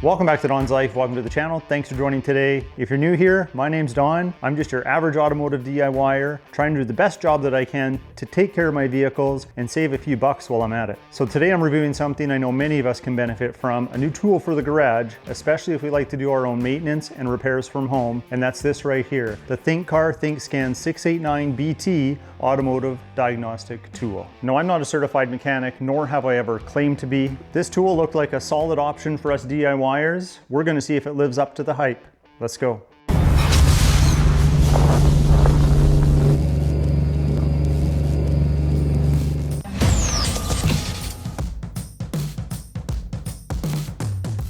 Welcome back to Don's Life. Welcome to the channel. Thanks for joining today. If you're new here, my name's Don. I'm just your average automotive DIYer, trying to do the best job that I can to take care of my vehicles and save a few bucks while I'm at it. So today I'm reviewing something I know many of us can benefit from, a new tool for the garage, especially if we like to do our own maintenance and repairs from home, and that's this right here, the Thinkcar Thinkscan 689BT automotive diagnostic tool. No, I'm not a certified mechanic, nor have I ever claimed to be. This tool looked like a solid option for us DIYers. We're going to see if it lives up to the hype. Let's go.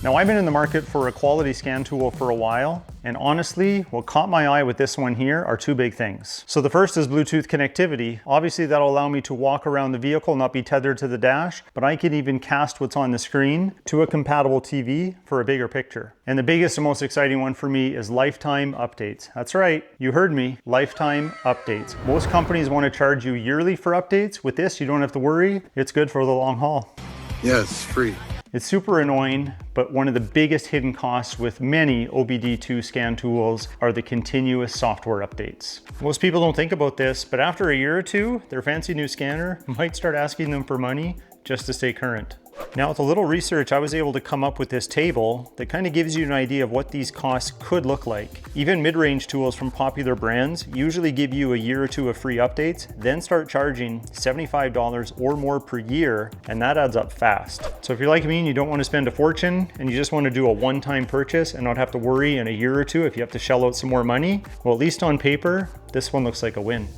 Now, I've been in the market for a quality scan tool for a while, and honestly, what caught my eye with this one here are two big things. So the first is Bluetooth connectivity. Obviously, that'll allow me to walk around the vehicle, not be tethered to the dash, but I can even cast what's on the screen to a compatible TV for a bigger picture. And the biggest and most exciting one for me is lifetime updates. That's right, you heard me, lifetime updates. Most companies want to charge you yearly for updates. With this, you don't have to worry. It's good for the long haul. Yeah, it's free. It's super annoying, but one of the biggest hidden costs with many OBD2 scan tools are the continuous software updates. Most people don't think about this, but after a year or two, their fancy new scanner might start asking them for money just to stay current. Now, with a little research, I was able to come up with this table that kind of gives you an idea of what these costs could look like. Even mid-range tools from popular brands usually give you a year or two of free updates, then start charging $75 or more per year, and that adds up fast. So if you're like me and you don't want to spend a fortune and you just want to do a one-time purchase and not have to worry in a year or two if you have to shell out some more money, well, at least on paper, this one looks like a win.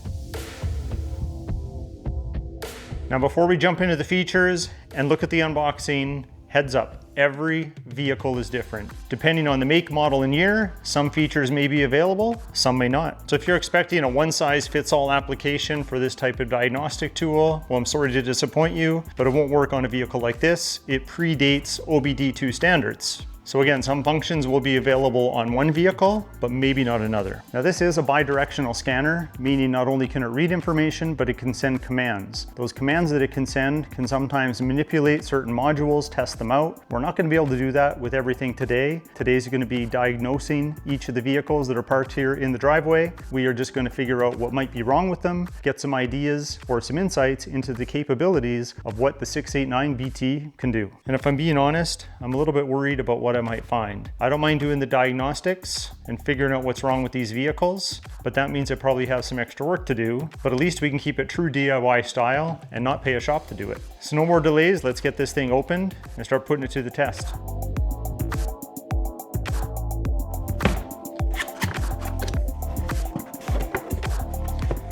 Now, before we jump into the features and look at the unboxing, heads up, every vehicle is different. Depending on the make, model, and year, some features may be available, some may not. So if you're expecting a one-size-fits-all application for this type of diagnostic tool, well, I'm sorry to disappoint you, but it won't work on a vehicle like this. It predates OBD2 standards. So again, some functions will be available on one vehicle, but maybe not another. Now, this is a bi-directional scanner, meaning not only can it read information, but it can send commands. Those commands that it can send can sometimes manipulate certain modules, test them out. We're not going to be able to do that with everything today. Today's going to be diagnosing each of the vehicles that are parked here in the driveway. We are just going to figure out what might be wrong with them, get some ideas or some insights into the capabilities of what the 689BT can do. And if I'm being honest, I'm a little bit worried about what I might find. I don't mind doing the diagnostics and figuring out what's wrong with these vehicles, but that means I probably have some extra work to do, but at least we can keep it true DIY style and not pay a shop to do it. So no more delays, let's get this thing opened and start putting it to the test.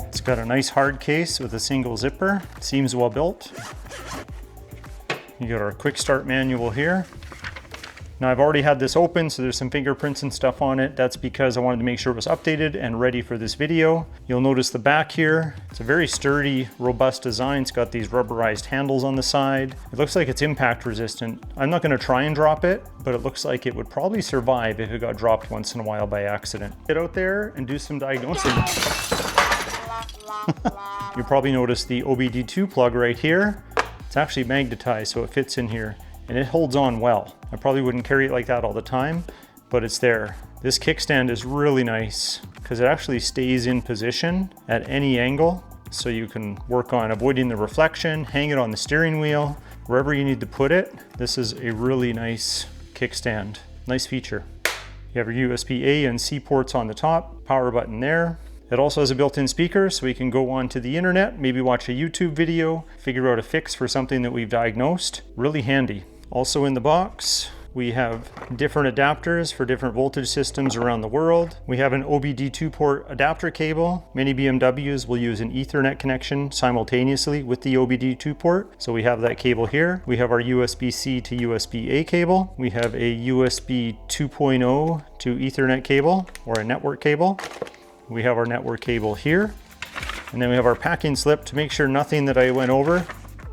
It's got a nice hard case with a single zipper. It seems well built. You got our quick start manual here. Now, I've already had this open, so there's some fingerprints and stuff on it. That's because I wanted to make sure it was updated and ready for this video. You'll notice the back here. It's a very sturdy, robust design. It's got these rubberized handles on the side. It looks like it's impact resistant. I'm not going to try and drop it, but it looks like it would probably survive if it got dropped once in a while by accident. Get out there and do some diagnosing. You probably noticed the OBD2 plug right here. It's actually magnetized, so it fits in here. And it holds on well. I probably wouldn't carry it like that all the time, but it's there. This kickstand is really nice because it actually stays in position at any angle, so you can work on avoiding the reflection, hang it on the steering wheel, wherever you need to put it. This is a really nice kickstand. Nice feature. You have your USB A and C ports on the top, power button there. It also has a built-in speaker, so we can go onto the internet, maybe watch a YouTube video, figure out a fix for something that we've diagnosed. Really handy. Also in the box, we have different adapters for different voltage systems around the world. We have an OBD2 port adapter cable. Many BMWs will use an Ethernet connection simultaneously with the OBD2 port. So we have that cable here. We have our USB-C to USB-A cable. We have a USB 2.0 to Ethernet cable, or a network cable. We have our network cable here. And then we have our packing slip to make sure nothing that I went over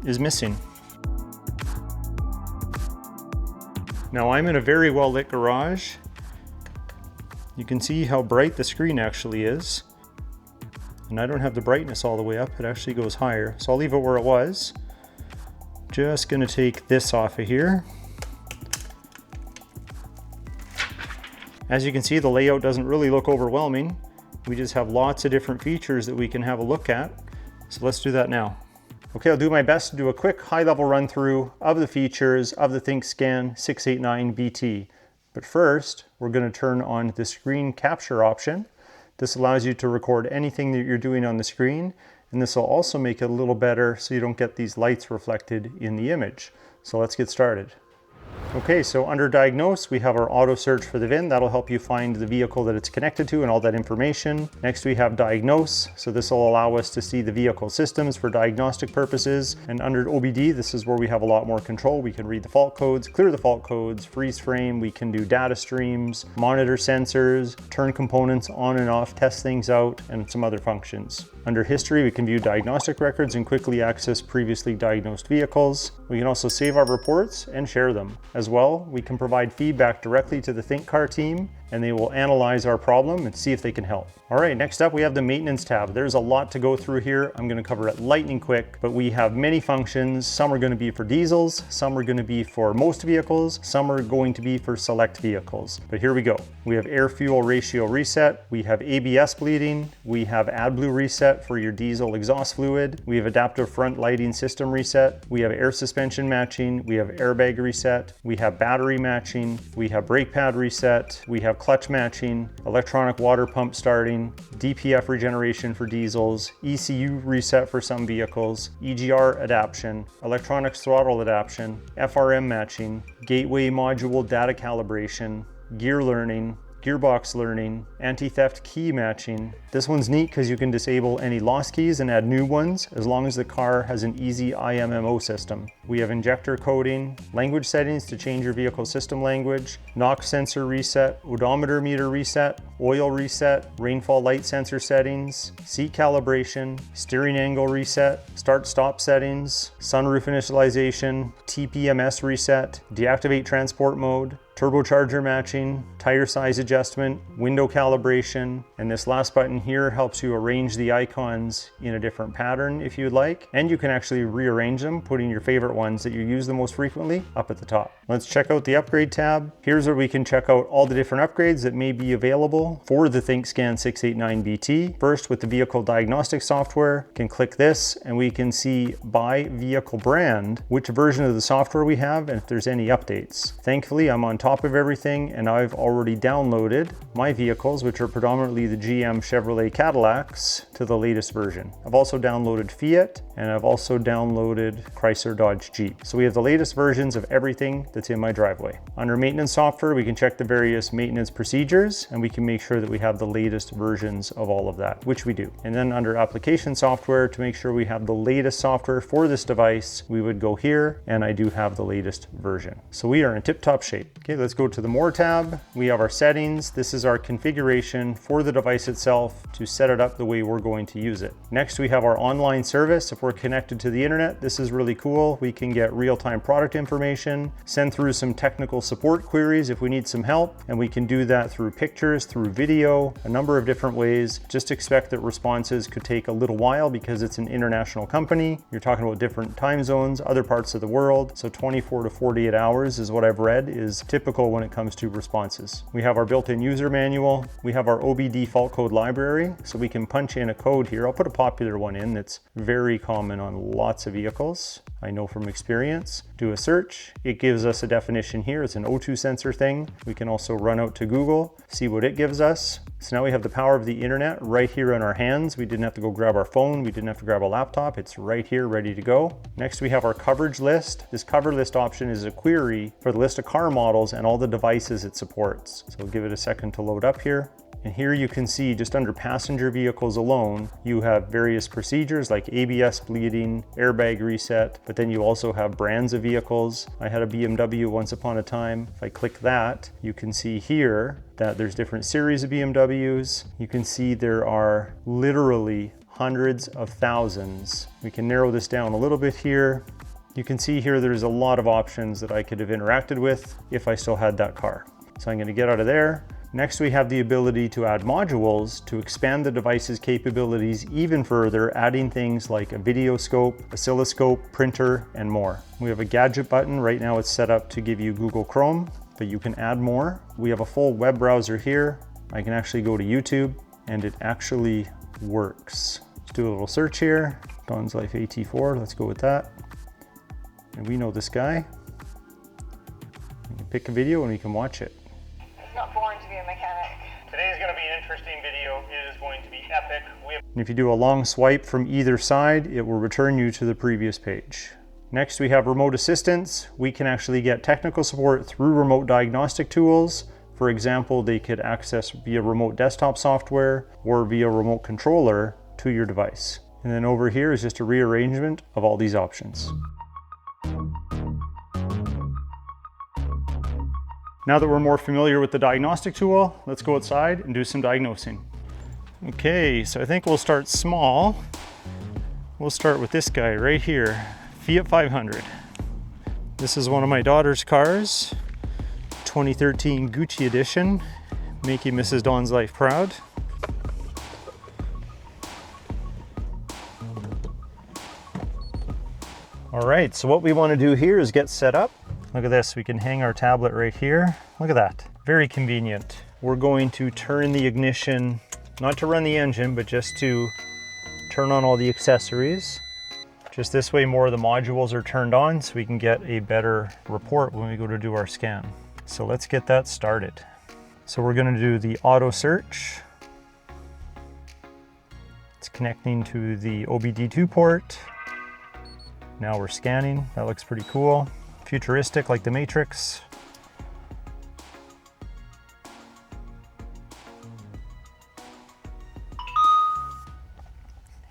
is missing. Now, I'm in a very well lit garage. You can see how bright the screen actually is. And I don't have the brightness all the way up, it actually goes higher. So I'll leave it where it was. Just gonna take this off of here. As you can see, the layout doesn't really look overwhelming. We just have lots of different features that we can have a look at. So let's do that now. Okay, I'll do my best to do a quick high-level run through of the features of the Thinkscan 689BT. But first, we're going to turn on the screen capture option. This allows you to record anything that you're doing on the screen, and this will also make it a little better so you don't get these lights reflected in the image. So let's get started. Okay, so under Diagnose, we have our auto search for the VIN. That'll help you find the vehicle that it's connected to and all that information. Next, we have Diagnose. So this will allow us to see the vehicle systems for diagnostic purposes. And under OBD, this is where we have a lot more control. We can read the fault codes, clear the fault codes, freeze frame. We can do data streams, monitor sensors, turn components on and off, test things out, and some other functions. Under History, we can view diagnostic records and quickly access previously diagnosed vehicles. We can also save our reports and share them. As well, we can provide feedback directly to the Thinkcar team, and they will analyze our problem and see if they can help. All right, next up we have the maintenance tab. There's a lot to go through here. I'm going to cover it lightning quick, but we have many functions. Some are going to be for diesels, some are going to be for most vehicles, some are going to be for select vehicles. But here we go. We have air fuel ratio reset, we have ABS bleeding, we have AdBlue reset for your diesel exhaust fluid, we have adaptive front lighting system reset, we have air suspension matching, we have airbag reset, we have battery matching, we have brake pad reset, we have clutch matching, electronic water pump starting, DPF regeneration for diesels, ECU reset for some vehicles, EGR adaption, electronics throttle adaption, FRM matching, gateway module data calibration, gear learning, gearbox learning, anti-theft key matching. This one's neat because you can disable any lost keys and add new ones as long as the car has an easy IMMO system. We have injector coding, language settings to change your vehicle system language, NOx sensor reset, odometer meter reset, oil reset, rainfall light sensor settings, seat calibration, steering angle reset, start-stop settings, sunroof initialization, TPMS reset, deactivate transport mode, turbocharger matching, tire size adjustment, window calibration, and this last button here helps you arrange the icons in a different pattern if you'd like, and you can actually rearrange them, putting your favorite ones that you use the most frequently up at the top. Let's check out the upgrade tab. Here's where we can check out all the different upgrades that may be available for the Thinkscan 689BT. First, with the vehicle diagnostic software, can click this and we can see by vehicle brand which version of the software we have and if there's any updates. Thankfully, I'm on top of everything and I've already downloaded my vehicles, which are predominantly the GM Chevrolet Cadillacs, to the latest version. I've also downloaded Fiat and I've also downloaded Chrysler Dodge Jeep. So we have the latest versions of everything that's in my driveway. Under maintenance software, we can check the various maintenance procedures and we can make sure that we have the latest versions of all of that, which we do. And then under application software, to make sure we have the latest software for this device, we would go here and I do have the latest version. So we are in tip-top shape. Okay, let's go to the More tab. We have our settings. This is our configuration for the device itself to set it up the way we're going to use it. Next, we have our online service. If we're connected to the internet, this is really cool. We can get real-time product information, send through some technical support queries if we need some help, and we can do that through pictures, through video, a number of different ways. Just expect that responses could take a little while because it's an international company. You're talking about different time zones, other parts of the world. So 24 to 48 hours is what I've read is typical when it comes to responses. We have our built-in user manual. We have our OBD fault code library, so we can punch in a code here. I'll put a popular one in that's very common on lots of vehicles, I know from experience. Do a search. It gives us a definition here. It's an O2 sensor thing. We can also run out to Google, see what it gives us. So now we have the power of the internet right here in our hands. We didn't have to go grab our phone. We didn't have to grab a laptop. It's right here, ready to go. Next, we have our coverage list. This cover list option is a query for the list of car models and all the devices it supports. So we'll give it a second to load up here. And here you can see just under passenger vehicles alone, you have various procedures like ABS bleeding, airbag reset, but then you also have brands of vehicles. I had a BMW once upon a time. If I click that, you can see here that there's different series of BMWs. You can see there are literally hundreds of thousands. We can narrow this down a little bit here. You can see here there's a lot of options that I could have interacted with if I still had that car. So I'm going to get out of there. Next, we have the ability to add modules to expand the device's capabilities even further, adding things like a video scope, oscilloscope, printer, and more. We have a gadget button. Right now it's set up to give you Google Chrome. but you can add more. We have a full web browser here. I can actually go to YouTube and it actually works. Let's do a little search here. DONSLIFE AT4, let's go with that. And we know this guy. We can pick a video and we can watch it. It's not boring to be a mechanic. Today is going to be an interesting video. It is going to be epic. And if you do a long swipe from either side, it will return you to the previous page. Next, we have remote assistance. We can actually get technical support through remote diagnostic tools. For example, they could access via remote desktop software or via remote controller to your device. And then over here is just a rearrangement of all these options. Now that we're more familiar with the diagnostic tool, let's go outside and do some diagnosing. Okay, so I think we'll start small. We'll start with this guy right here, Fiat 500. This is one of my daughter's cars, 2013 Gucci edition, making Mrs. DONSLIFE proud. All right, so what we want to do here is get set up. Look at this, we can hang our tablet right here. Look at that, very convenient. We're going to turn the ignition, not to run the engine, but just to turn on all the accessories. Just this way, more of the modules are turned on so we can get a better report when we go to do our scan. So let's get that started. So we're going to do the auto search. It's connecting to the OBD2 port. Now we're scanning. That looks pretty cool. Futuristic like the Matrix.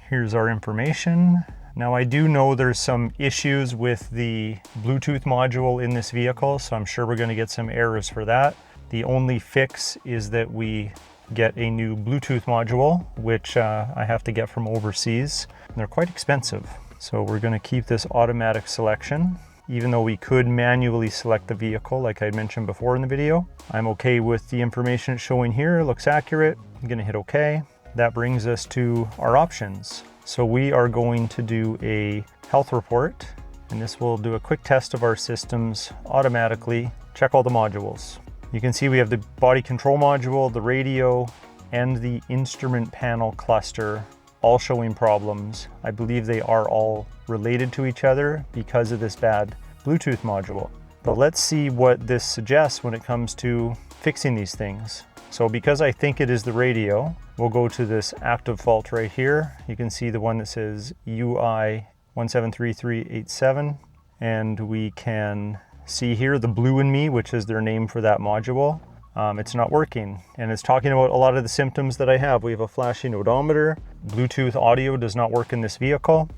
Here's our information. Now I do know there's some issues with the Bluetooth module in this vehicle, so I'm sure we're going to get some errors for that. The only fix is that we get a new Bluetooth module, which I have to get from overseas. And they're quite expensive. So we're going to keep this automatic selection, even though we could manually select the vehicle like I mentioned before in the video. I'm okay with the information it's showing here. It looks accurate. I'm going to hit OK. That brings us to our options. So we are going to do a health report, and this will do a quick test of our systems automatically, check all the modules. You can see we have the body control module, the radio, and the instrument panel cluster all showing problems. I believe they are all related to each other because of this bad Bluetooth module. But let's see what this suggests when it comes to fixing these things. So because I think it is the radio, we'll go to this active fault right here. You can see the one that says UI 173387, and we can see here the Blue and Me, which is their name for that module. It's not working, and it's talking about a lot of the symptoms that I have. We have a flashing odometer. Bluetooth audio does not work in this vehicle,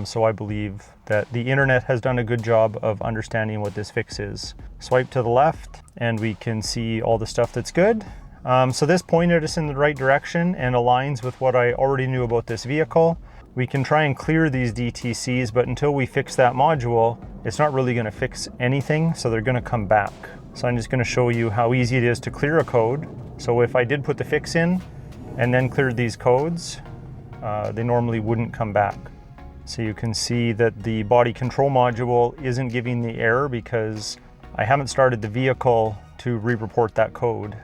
so I believe that the internet has done a good job of understanding what this fix is. Swipe to the left, and we can see all the stuff that's good. So this pointed us in the right direction and aligns with what I already knew about this vehicle. We can try and clear these DTCs, but until we fix that module, it's not really going to fix anything, so they're going to come back. So I'm just going to show you how easy it is to clear a code. So if I did put the fix in and then cleared these codes, they normally wouldn't come back. So you can see that the body control module isn't giving the error because I haven't started the vehicle to re-report that code.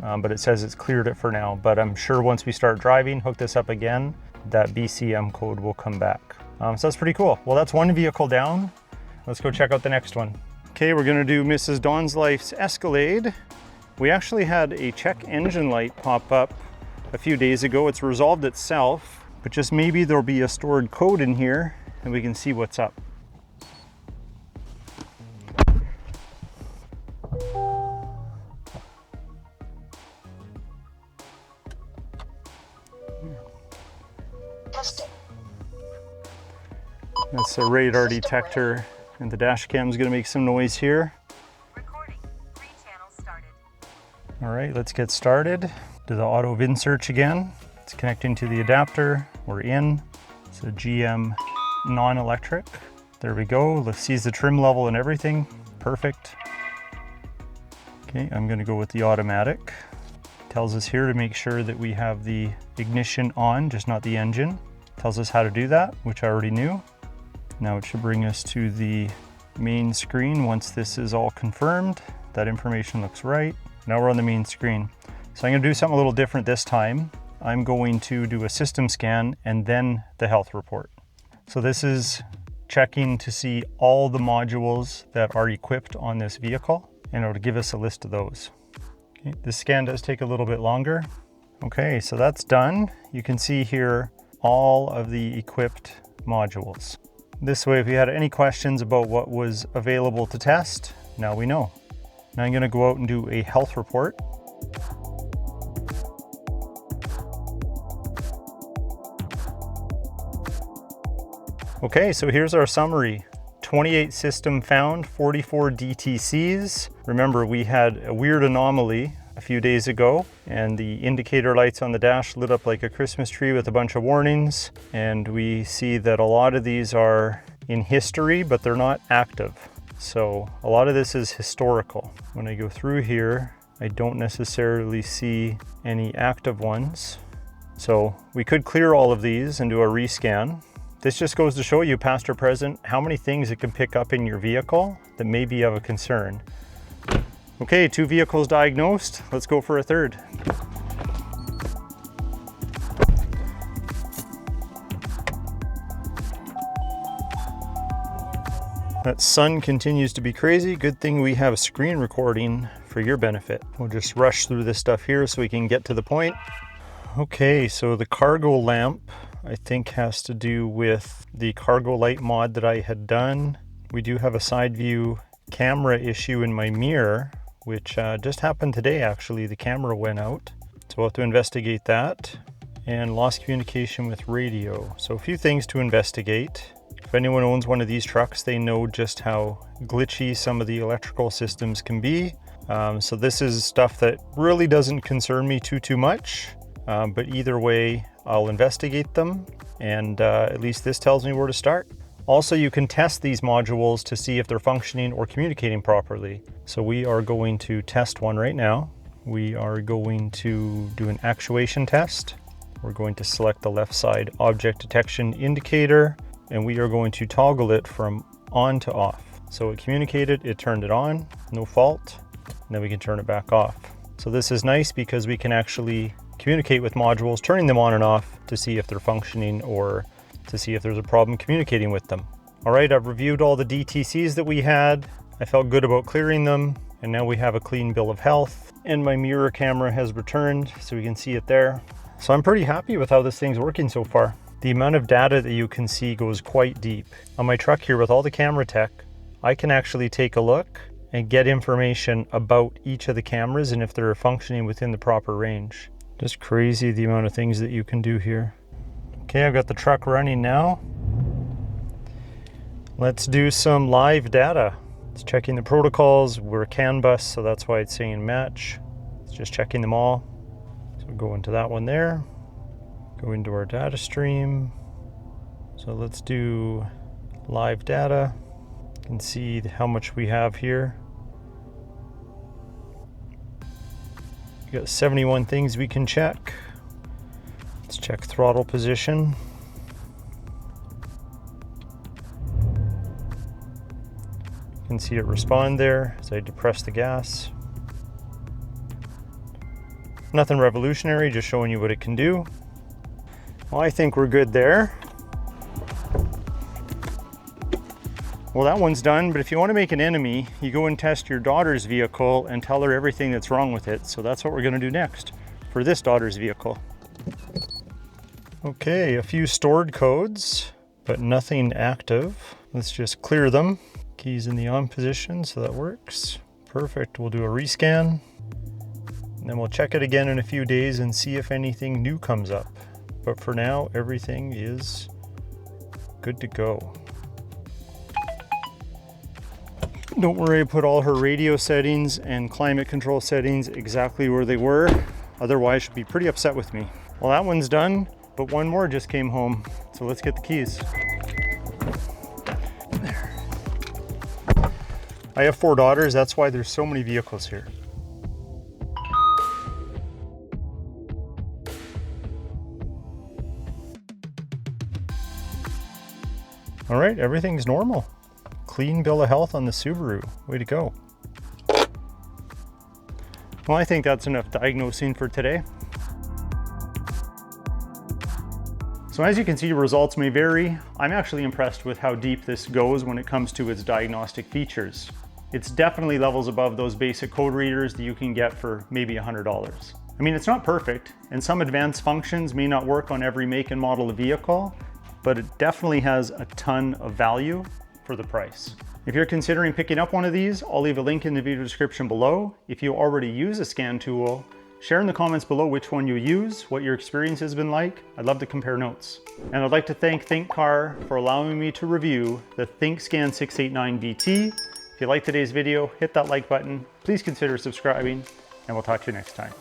But it says it's cleared it for now. But I'm sure once we start driving, hook this up again, that BCM code will come back. So that's pretty cool. Well, that's one vehicle down. Let's go check out the next one. Okay, we're gonna do Mrs. DONSLIFE's Escalade. We actually had a check engine light pop up a few days ago. It's resolved itself, but just maybe there'll be a stored code in here and we can see what's up. That's a radar detector, and the dash cam is going to make some noise here. Recording. 3 channels started. All right, let's get started. Do the auto VIN search again. It's connecting to the adapter. We're in. It's a GM non-electric. There we go. Let's see the trim level and everything. Perfect. Okay, I'm going to go with the automatic. Tells us here to make sure that we have the ignition on, just not the engine. Tells us how to do that, which I already knew. Now it should bring us to the main screen once this is all confirmed. That information looks right. Now we're on the main screen. So I'm gonna do something a little different this time. I'm going to do a system scan and then the health report. So this is checking to see all the modules that are equipped on this vehicle, and it'll give us a list of those. Okay, this scan does take a little bit longer. Okay, so that's done. You can see here all of the equipped modules. This way, if you had any questions about what was available to test, now we know. Now I'm gonna go out and do a health report. Okay, so here's our summary. 28 system found, 44 DTCs. Remember, we had a weird anomaly a few days ago, and the indicator lights on the dash lit up like a Christmas tree with a bunch of warnings. And we see that a lot of these are in history, but they're not active. So a lot of this is historical. When I go through here, I don't necessarily see any active ones. So we could clear all of these and do a rescan. This just goes to show you, past or present, how many things it can pick up in your vehicle that may be of a concern. Okay, 2 vehicles diagnosed. Let's go for a third. That sun continues to be crazy. Good thing we have a screen recording for your benefit. We'll just rush through this stuff here so we can get to the point. Okay, so the cargo lamp, I think, has to do with the cargo light mod that I had done. We do have a side view camera issue in my mirror, which just happened today actually. The camera went out, so we'll have to investigate that. And lost communication with radio. So a few things to investigate. If anyone owns one of these trucks, they know just how glitchy some of the electrical systems can be. So this is stuff that really doesn't concern me too much. But either way, I'll investigate them, and at least this tells me where to start. Also, you can test these modules to see if they're functioning or communicating properly. So we are going to test one right now. We are going to do an actuation test. We're going to select the left side object detection indicator, and we are going to toggle it from on to off. So it communicated, it turned it on, no fault, and then we can turn it back off. So this is nice because we can actually communicate with modules, turning them on and off to see if they're functioning or to see if there's a problem communicating with them. All right, I've reviewed all the DTCs that we had. I felt good about clearing them, and now we have a clean bill of health, and my mirror camera has returned so we can see it there. So I'm pretty happy with how this thing's working so far. The amount of data that you can see goes quite deep. On my truck here with all the camera tech, I can actually take a look and get information about each of the cameras and if they're functioning within the proper range. Just crazy the amount of things that you can do here. Okay, I've got the truck running now. Let's do some live data. It's checking the protocols. We're CAN bus, so that's why it's saying match. It's just checking them all. So go into that one there. Go into our data stream. So let's do live data. You can see how much we have here. We got 71 things we can check. Let's check throttle position. You can see it respond there as I depress the gas. Nothing revolutionary, just showing you what it can do. Well, I think we're good there. Well, that one's done, but if you want to make an enemy, you go and test your daughter's vehicle and tell her everything that's wrong with it. So that's what we're going to do next for this daughter's vehicle. Okay, a few stored codes, but nothing active. Let's just clear them. Keys in the on position, so that works. Perfect, we'll do a rescan. And then we'll check it again in a few days and see if anything new comes up. But for now, everything is good to go. Don't worry, I put all her radio settings and climate control settings exactly where they were. Otherwise, she'll be pretty upset with me. Well, that one's done, but one more just came home. So let's get the keys. There. I have 4 daughters, that's why there's so many vehicles here. All right, everything's normal. Clean bill of health on the Subaru. Way to go. Well, I think that's enough diagnosing for today. So as you can see, results may vary. I'm actually impressed with how deep this goes when it comes to its diagnostic features. It's definitely levels above those basic code readers that you can get for maybe $100. I mean, it's not perfect, and some advanced functions may not work on every make and model of vehicle, but it definitely has a ton of value for the price. If you're considering picking up one of these, I'll leave a link in the video description below. If you already use a scan tool, share in the comments below which one you use, what your experience has been like. I'd love to compare notes. And I'd like to thank Thinkcar for allowing me to review the Thinkscan 689BT. If you liked today's video, hit that like button. Please consider subscribing, and we'll talk to you next time.